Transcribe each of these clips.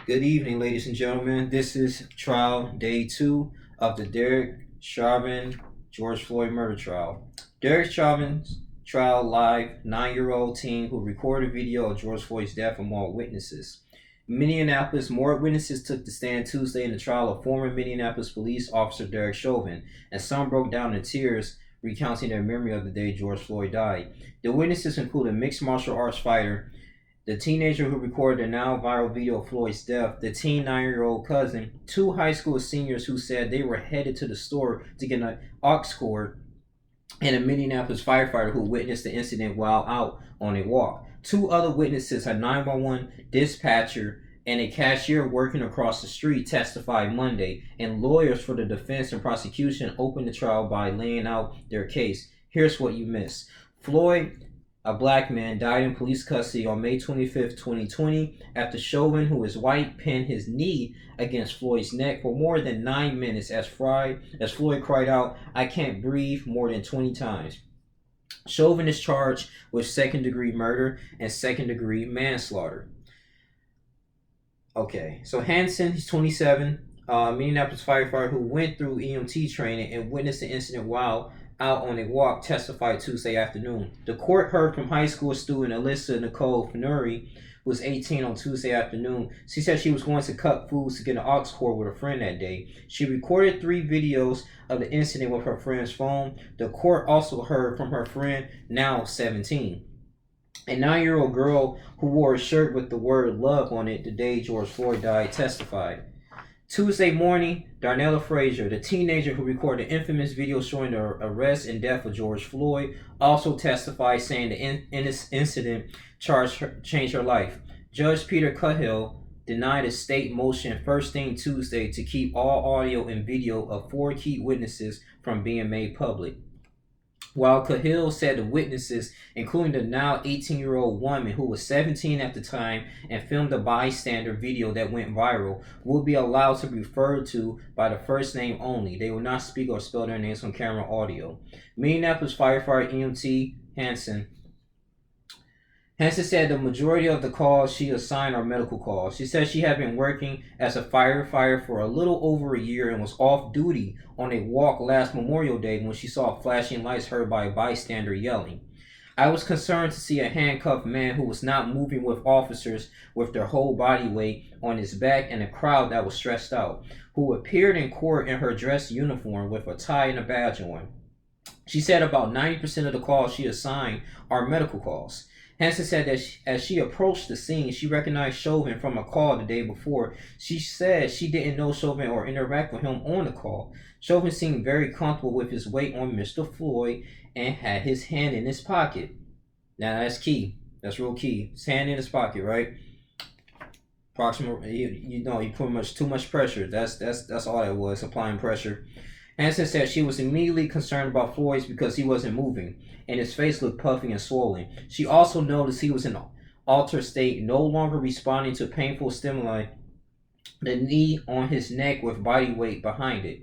Good evening, ladies and gentlemen. This is trial day 2 of the Derrick, Chauvin, George Floyd murder trial. Derrick Chauvin's trial live 9-year-old teen who recorded video of George Floyd's death among witnesses. Minneapolis, more witnesses took the stand Tuesday in the trial of former Minneapolis police officer Derrick Chauvin, and some broke down in tears recounting their memory of the day George Floyd died. The witnesses included mixed martial arts fighter, the teenager who recorded the now viral video of Floyd's death, the teen 9-year-old cousin, two high school seniors who said they were headed to the store to get an aux cord, and a Minneapolis firefighter who witnessed the incident while out on a walk. Two other witnesses, a 911 dispatcher and a cashier working across the street, testified Monday, and lawyers for the defense and prosecution opened the trial by laying out their case. Here's what you missed. Floyd, a black man, died in police custody on May 25, 2020, after Chauvin, who is white, pinned his knee against Floyd's neck for more than 9 minutes as Floyd cried out, "I can't breathe," more than 20 times. Chauvin is charged with second-degree murder and second-degree manslaughter. Okay, so Hansen, he's 27, Minneapolis firefighter who went through EMT training and witnessed the incident while out on a walk, testified Tuesday afternoon. The court heard from high school student Alyssa Nicole Fenuri, who was 18, on Tuesday afternoon. She said she was going to cut foods to get an aux cord with a friend that day. She recorded 3 videos of the incident with her friend's phone. The court also heard from her friend, now 17. A 9-year-old girl who wore a shirt with the word love on it the day George Floyd died, testified. Tuesday morning, Darnella Frazier, the teenager who recorded the infamous video showing the arrest and death of George Floyd, also testified, saying the incident changed her life. Judge Peter Cahill denied a state motion first thing Tuesday to keep all audio and video of 4 key witnesses from being made public. While Cahill said the witnesses, including the now 18-year-old woman who was 17 at the time and filmed a bystander video that went viral, will be allowed to be referred to by the first name only. They will not speak or spell their names on camera audio. Minneapolis firefighter EMT Hansen said the majority of the calls she assigned are medical calls. She said she had been working as a firefighter for a little over a year and was off duty on a walk last Memorial Day when she saw flashing lights heard by a bystander yelling. "I was concerned to see a handcuffed man who was not moving with officers with their whole body weight on his back and a crowd that was stressed out, who appeared in court in her dress uniform with a tie and a badge on." She said about 90% of the calls she assigned are medical calls. Hansen said that as she approached the scene, she recognized Chauvin from a call the day before. She said she didn't know Chauvin or interact with him on the call. Chauvin seemed very comfortable with his weight on Mr. Floyd and had his hand in his pocket. Now that's key. That's real key. His hand in his pocket, right? Approximately, you put too much pressure. That's all that was, applying pressure. Hansen said she was immediately concerned about Floyd's because he wasn't moving, and his face looked puffy and swollen. She also noticed he was in an altered state, no longer responding to painful stimuli, the knee on his neck with body weight behind it.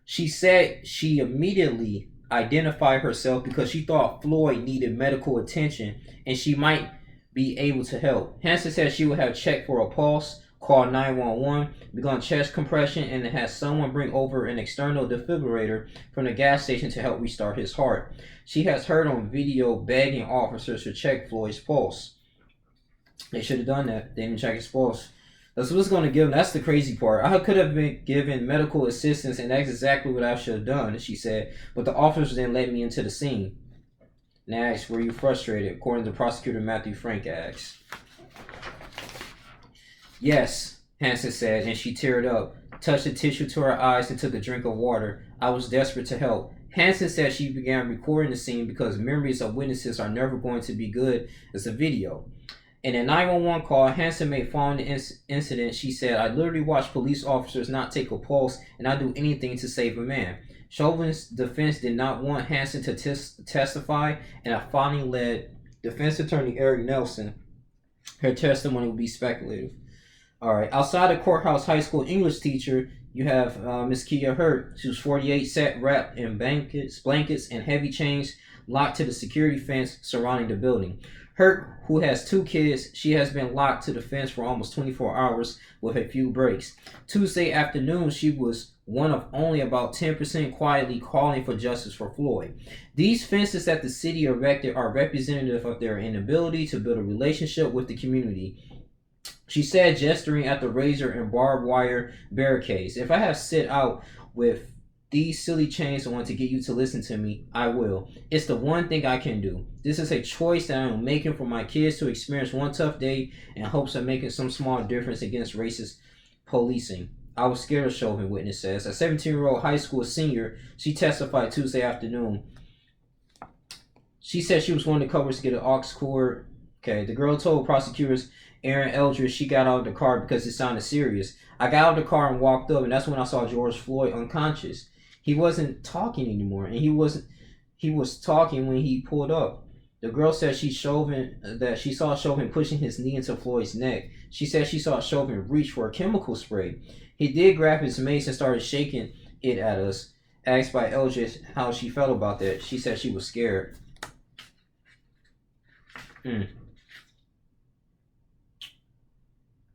She said she immediately identified herself because she thought Floyd needed medical attention and she might be able to help. Hansen said she would have checked for a pulse, called 911, begun chest compression, and had someone bring over an external defibrillator from the gas station to help restart his heart. She has heard on video begging officers to check Floyd's pulse. They should have done that. They didn't check his pulse. That's what's going to give him. That's the crazy part. I could have been given medical assistance, and that's exactly what I should have done, she said. But the officers didn't let me into the scene. Next, were you frustrated? According to prosecutor Matthew Frank asks. "Yes," Hansen said, and she teared up, touched a tissue to her eyes, and took a drink of water. "I was desperate to help." Hansen said she began recording the scene because memories of witnesses are never going to be good as a video. In a 911 call Hansen made following the incident, she said, "I literally watched police officers not take a pulse, and I'd do anything to save a man." Chauvin's defense did not want Hansen to testify, and a finally led defense attorney Eric Nelson. Her testimony will be speculative. All right. Outside the courthouse, high school English teacher, you have Miss Kia Hurt. She was 48, sat wrapped in blankets, and heavy chains locked to the security fence surrounding the building. Hurt, who has 2 kids, she has been locked to the fence for almost 24 hours with a few breaks. Tuesday afternoon, she was one of only about 10% quietly calling for justice for Floyd. These fences that the city erected are representative of their inability to build a relationship with the community, she said, gesturing at the razor and barbed wire barricades. If I have sit out with these silly chains on to get you to listen to me, I will. It's the one thing I can do. This is a choice that I am making for my kids to experience one tough day in hopes of making some small difference against racist policing. I was scared of Chauvin, witness says. A 17-year-old high school senior, she testified Tuesday afternoon. She said she was one of the couples to get an aux cord. Okay, the girl told prosecutors Aaron Eldridge she got out of the car because it sounded serious. I got out of the car and walked up, and that's when I saw George Floyd unconscious. He wasn't talking anymore, and he was talking when he pulled up. The girl said she saw Chauvin pushing his knee into Floyd's neck. She said she saw Chauvin reach for a chemical spray. He did grab his mace and started shaking it at us. Asked by Eldridge how she felt about that, she said she was scared.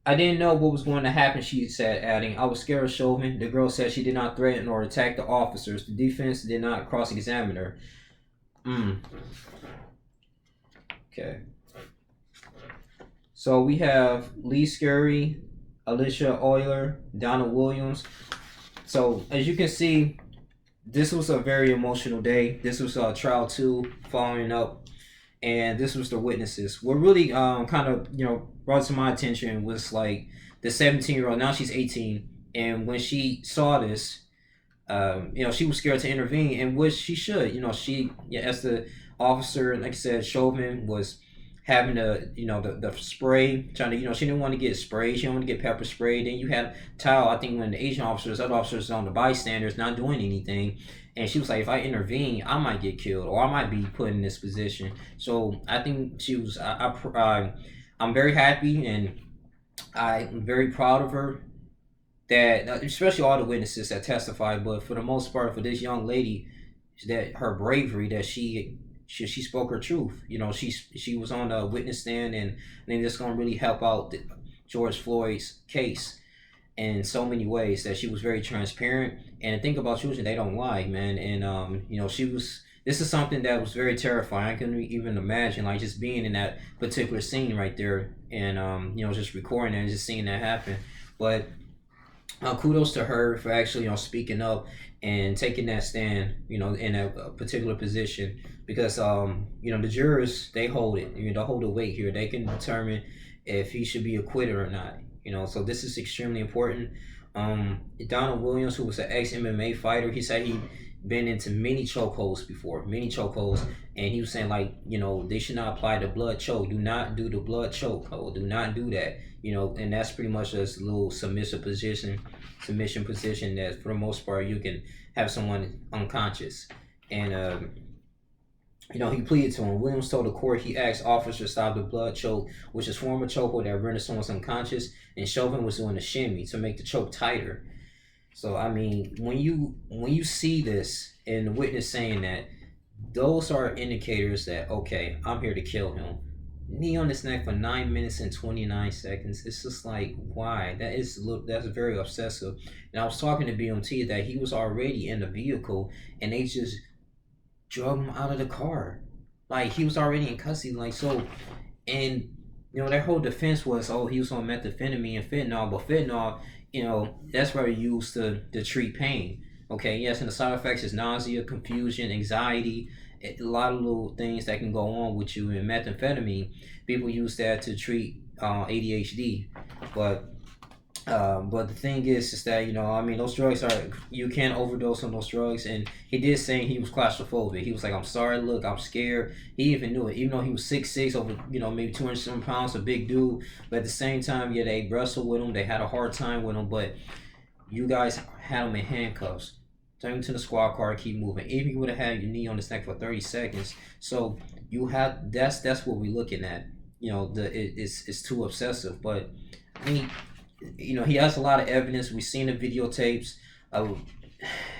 I didn't know what was going to happen, she said, adding, I was scared of Chauvin. The girl said she did not threaten or attack the officers. The defense did not cross-examine her. Okay. So we have Lee Scurry, Alicia Euler, Donna Williams. So as you can see, this was a very emotional day. This was trial 2 following up, and this was the witnesses. What really kind of brought to my attention was like the 17-year-old. Now she's 18, and when she saw this, she was scared to intervene, and which she should. She as the officer, like I said, Chauvin was having the spray, trying to she didn't want to get sprayed, she didn't want to get pepper sprayed. Then you had Tao, I think, when the Asian officers, other officers on the bystanders not doing anything, and she was like, if I intervene, I might get killed or I might be put in this position. So I think she was I'm very happy and I'm very proud of her, that especially all the witnesses that testified, but for the most part for this young lady, that her bravery, that she spoke her truth. She was on the witness stand, and then it's gonna really help out George Floyd's case in so many ways, that she was very transparent. And the thing about children, they don't lie, man. And this is something that was very terrifying. I couldn't even imagine like just being in that particular scene right there, and just recording and just seeing that happen. But kudos to her for actually speaking up and taking that stand, in a particular position, because the jurors, they hold it. They hold the weight here. They can determine if he should be acquitted or not. So this is extremely important. Donald Williams, who was an ex-MMA fighter, he said he'd been into many chokeholds before, and he was saying they should not apply the blood choke. Do not do the blood choke hold. Do not do that. And that's pretty much just a little submission position that for the most part you can have someone unconscious. And he pleaded to him. Williams told the court he asked officers to stop the blood choke, which is a form of chokehold that renders someone unconscious, and Chauvin was doing a shimmy to make the choke tighter. So I mean, when you see this and the witness saying that, those are indicators that, okay, I'm here to kill him. Knee on his neck for 9 minutes and 29 seconds. It's just like, why? That's very obsessive. And I was talking to BMT that he was already in the vehicle, and they just drug him out of the car. Like, he was already in custody. Like, so, and their whole defense was, oh, he was on methamphetamine and fentanyl, but fentanyl, that's what used to treat pain. Okay, yes, and the side effects is nausea, confusion, anxiety, a lot of little things that can go on with you. And methamphetamine, people use that to treat ADHD, but the thing is that those drugs you can overdose on those drugs. And he did say he was claustrophobic. He was like, I'm sorry, look, I'm scared. He even knew it, even though he was 6'6", over maybe 200 some pounds, a big dude. But at the same time, yeah, they wrestled with him, they had a hard time with him, but you guys had him in handcuffs. Take him to the squad car, keep moving. Even if you would have had your knee on his neck for 30 seconds. So you have that's what we're looking at. It's too obsessive. But he has a lot of evidence. We've seen the videotapes.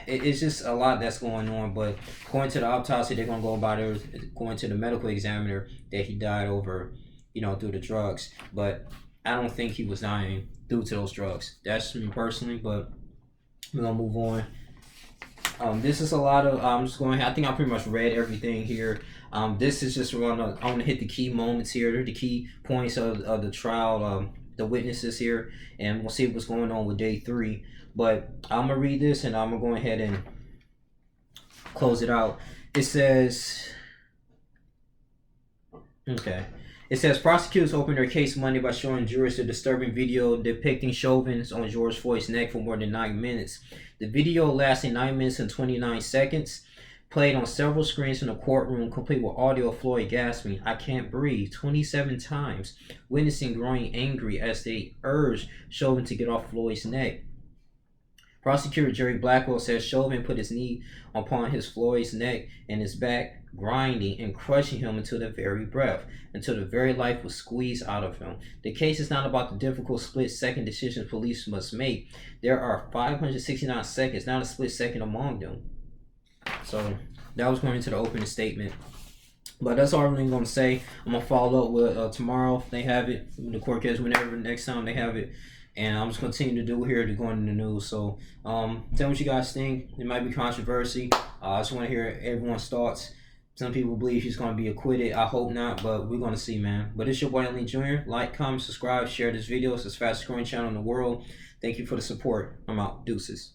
it's just a lot that's going on. But according to the autopsy, they're gonna go about it. Going to the medical examiner, that he died over, through the drugs. But I don't think he was dying due to those drugs. That's me personally. But we're gonna move on. This is a lot of. I'm just going. I think I pretty much read everything here. This is just I want to hit the key moments here, the key points of the trial. The witnesses here, and we'll see what's going on with day 3. But I'm gonna read this, and I'm gonna go ahead and close it out. It says, okay. It says prosecutors opened their case Monday by showing jurors a disturbing video depicting Chauvin's on George Floyd's neck for more than 9 minutes. The video, lasting 9 minutes and 29 seconds, played on several screens in the courtroom, complete with audio of Floyd gasping, "I can't breathe," 27 times, witnessing growing angry as they urged Chauvin to get off Floyd's neck. Prosecutor Jerry Blackwell says Chauvin put his knee upon Floyd's neck and his back, grinding and crushing him until the very breath, until the very life was squeezed out of him. The case is not about the difficult split-second decisions police must make. There are 569 seconds, not a split second among them. So that was going into the opening statement. But that's all I'm really going to say. I'm going to follow up with tomorrow if they have it, the court case, whenever next time they have it. And I'm just continue to do here to go into the news. So tell me what you guys think. It might be controversy. I just want to hear everyone's thoughts. Some people believe he's going to be acquitted. I hope not, but we're going to see, man. But it's your boy Lee Jr. Like, comment, subscribe, share this video. It's the fastest growing channel in the world. Thank you for the support. I'm out. Deuces.